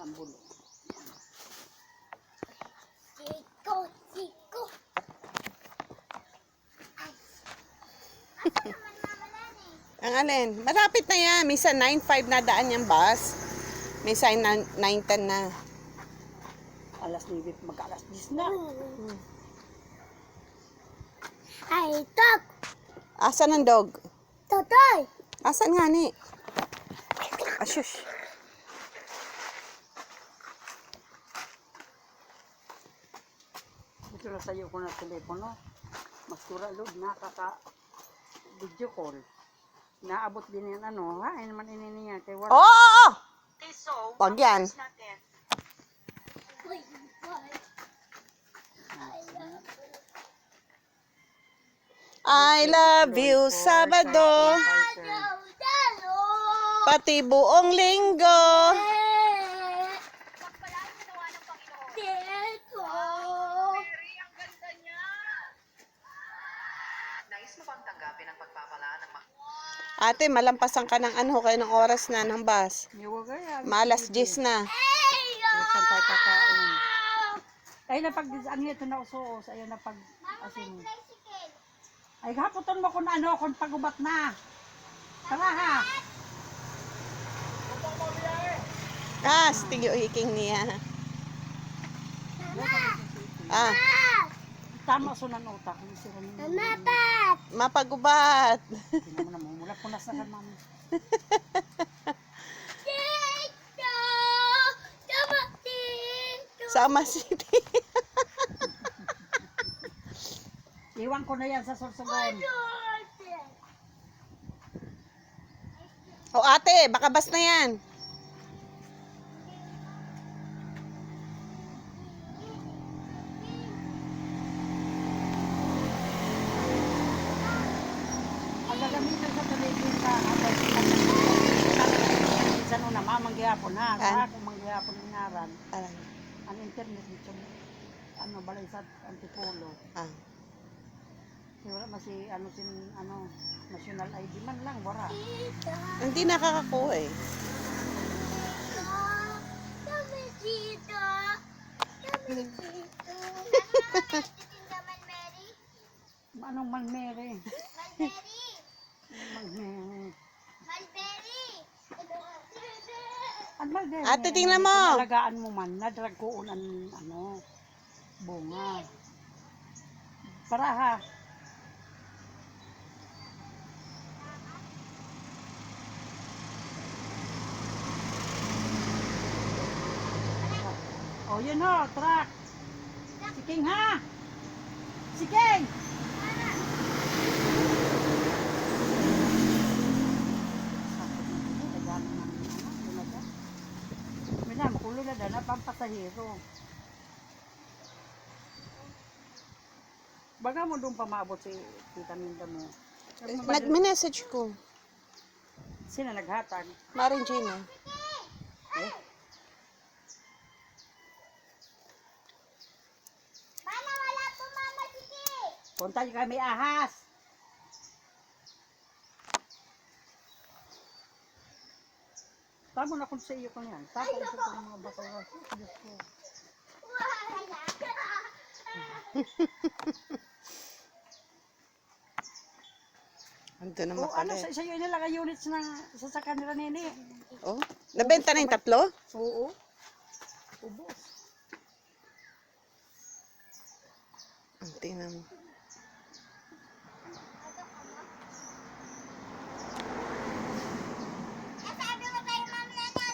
ang bulo. Siko. Ang alin? Malapit na yan. Minsan 9:05 na daan yung bus. Minsan 9:10 na. Alas 9, mag-alas 10 na. Ay, dog. Asan ang dog? Totoy. Asan nga ni? Ashush. Ito na sa'yo ko na telepono. Mas turalod, nakaka-video call. Naabot din yan ano, ha? Ay naman ininiya. Kay Oo! Oh! Wag yan. I love you, Sabado. Pati buong linggo. Ate, malampasan ka ng ano, kayo ng oras na ng bus. Malas 10 na. Saan tayo kakain? Ay, napag, ano ito na uso-us, ayun na pag, asin. Ay, haputon mo kung ano, kung pagubat na. Tara ha. Tigyo hiking niya. Ah, Tama sunan utak. Mapat. mapagubat. Tingnan mo na, mula punas na ka, mami. Tito. Tama, tito. Sama City. Iwan ko na yan sa Sorsogon. O ate, baka bas na yan. Ang gagamitan sa tuligin sa sa nuna, mamanggihapon ha. Sa ako manggihapon inaran. Ang internet dito. Ano, balay sa Antipolo. Wala masi, ano, national ID man lang, wala. Hindi nakakakuha eh. Tama, tito. Tama, tito. Anong Malmere? Malberry. Malmere. Malberry. Ang Malmere. Ate, tingnan mo. Alagaan mo man, nadrag ko ang ano, bunga. Para ha. Oh, yun ho, truck. Si King ha. Si King. Mina, makulo na dana pang pasahero. Baga mo doon pa maabot si Tita Minda mo. Nag-message ko. Sino naghatag? Maring Gina. Eh? Mana wala po mama sige. Punta niyo kami ahas. Tama na kung sa iyo ko yan. Tapos sa mga basura. Diyos ko. Ando na O ano, makalit. sa iyo inilagay units ng sasakyan nila nini. Oh, nabenta na yung 3? Oo. Ubos. Tingnan mo.